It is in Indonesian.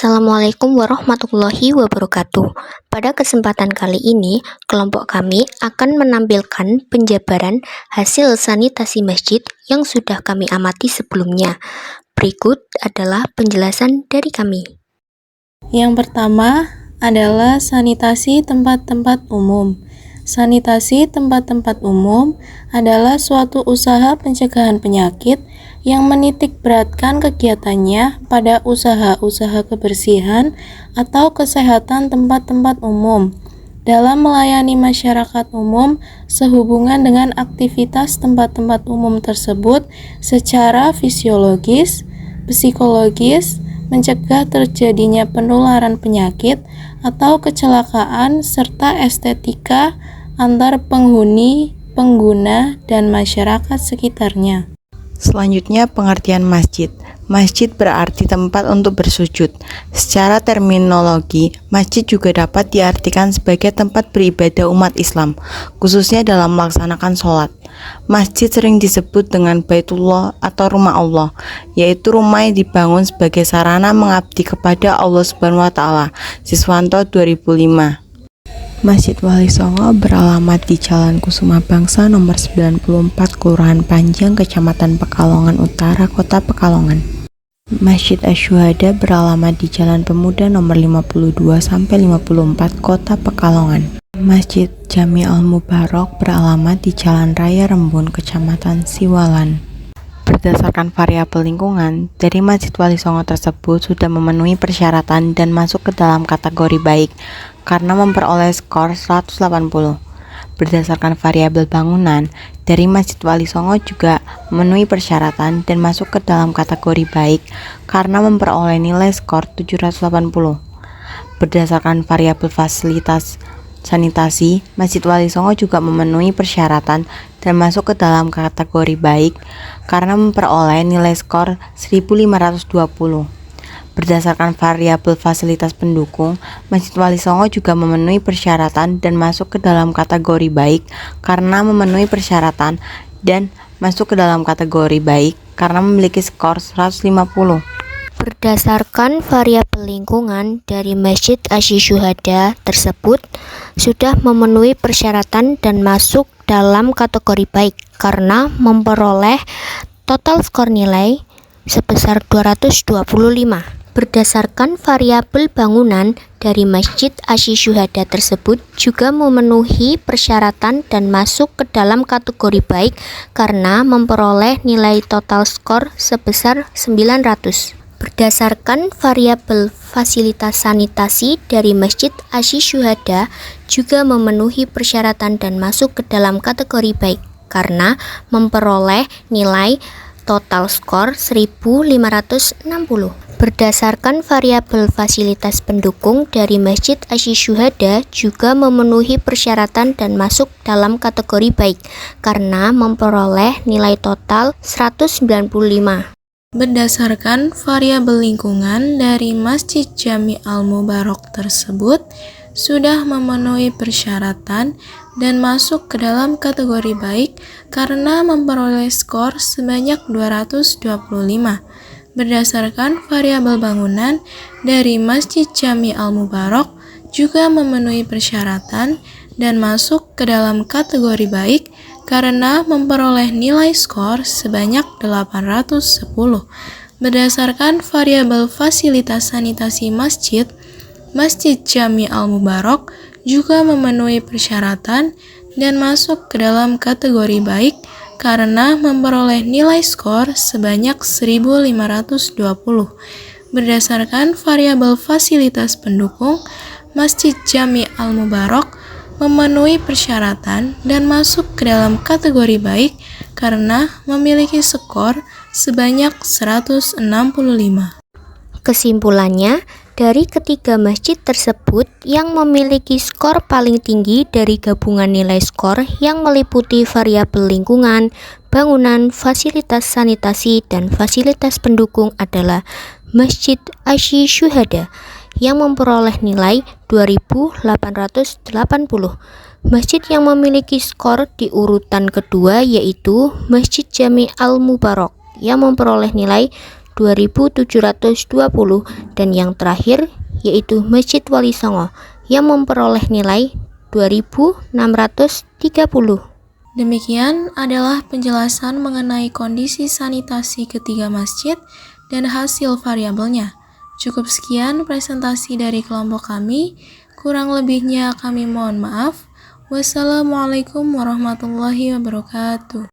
Assalamualaikum warahmatullahi wabarakatuh. Pada kesempatan kali ini, kelompok kami akan menampilkan penjabaran hasil sanitasi masjid yang sudah kami amati sebelumnya. Berikut adalah penjelasan dari kami. Yang pertama adalah sanitasi tempat-tempat umum. Sanitasi tempat-tempat umum adalah suatu usaha pencegahan penyakit yang menitik beratkan kegiatannya pada usaha-usaha kebersihan atau kesehatan tempat-tempat umum dalam melayani masyarakat umum sehubungan dengan aktivitas tempat-tempat umum tersebut secara fisiologis, psikologis, mencegah terjadinya penularan penyakit atau kecelakaan, serta estetika antar penghuni, pengguna, dan masyarakat sekitarnya. Selanjutnya, pengertian masjid. Masjid berarti tempat untuk bersujud. Secara terminologi, masjid juga dapat diartikan sebagai tempat beribadah umat Islam, khususnya dalam melaksanakan sholat. Masjid sering disebut dengan Baitullah atau rumah Allah, yaitu rumah yang dibangun sebagai sarana mengabdi kepada Allah Subhanahu wa Ta'ala. Siswanto 2005. Masjid Wali Songo beralamat di Jalan Kusuma Bangsa nomor 94, Kelurahan Panjang, Kecamatan Pekalongan Utara, Kota Pekalongan. Masjid Asy-Syuhada beralamat di Jalan Pemuda nomor 52-54, Kota Pekalongan. Masjid Jami Al-Mubarok beralamat di Jalan Raya Rembun, Kecamatan Siwalan. Berdasarkan variabel lingkungan, dari Masjid Wali Songo tersebut sudah memenuhi persyaratan dan masuk ke dalam kategori baik karena memperoleh skor 180. Berdasarkan variabel bangunan, dari Masjid Wali Songo juga memenuhi persyaratan dan masuk ke dalam kategori baik karena memperoleh nilai skor 780. Berdasarkan variabel fasilitas sanitasi, Masjid Wali Songo juga memenuhi persyaratan dan masuk ke dalam kategori baik karena memperoleh nilai skor 1520. Berdasarkan variabel fasilitas pendukung, Masjid Wali Songo juga memenuhi persyaratan dan masuk ke dalam kategori baik karena memenuhi persyaratan dan masuk ke dalam kategori baik karena memiliki skor 150. Berdasarkan variabel lingkungan dari Masjid Asy-Syuhada tersebut sudah memenuhi persyaratan dan masuk dalam kategori baik karena memperoleh total skor nilai sebesar 225. Berdasarkan variabel bangunan dari Masjid Asy-Syuhada tersebut juga memenuhi persyaratan dan masuk ke dalam kategori baik karena memperoleh nilai total skor sebesar 900. Berdasarkan variabel fasilitas sanitasi dari Masjid Asy-Syuhada juga memenuhi persyaratan dan masuk ke dalam kategori baik karena memperoleh nilai total skor 1560. Berdasarkan variabel fasilitas pendukung dari Masjid Asy-Syuhada juga memenuhi persyaratan dan masuk dalam kategori baik karena memperoleh nilai total 195. Berdasarkan variabel lingkungan dari Masjid Jami Al-Mubarok tersebut sudah memenuhi persyaratan dan masuk ke dalam kategori baik karena memperoleh skor sebanyak 225. Berdasarkan variabel bangunan dari Masjid Jami Al-Mubarok juga memenuhi persyaratan dan masuk ke dalam kategori baik karena memperoleh nilai skor sebanyak 810. Berdasarkan variabel fasilitas sanitasi masjid, Masjid Jami Al-Mubarok juga memenuhi persyaratan dan masuk ke dalam kategori baik karena memperoleh nilai skor sebanyak 1520. Berdasarkan variabel fasilitas pendukung, Masjid Jami Al-Mubarok memenuhi persyaratan dan masuk ke dalam kategori baik karena memiliki skor sebanyak 165. Kesimpulannya, dari ketiga masjid tersebut yang memiliki skor paling tinggi dari gabungan nilai skor yang meliputi variabel lingkungan, bangunan, fasilitas sanitasi, dan fasilitas pendukung adalah Masjid Asy-Syuhada yang memperoleh nilai 2880. Masjid yang memiliki skor di urutan kedua yaitu Masjid Jami Al-Mubarok yang memperoleh nilai 2720, dan yang terakhir yaitu Masjid Wali Songo yang memperoleh nilai 2630. Demikian adalah penjelasan mengenai kondisi sanitasi ketiga masjid dan hasil variabelnya. Cukup sekian presentasi dari kelompok kami. Kurang lebihnya kami mohon maaf. Wassalamualaikum warahmatullahi wabarakatuh.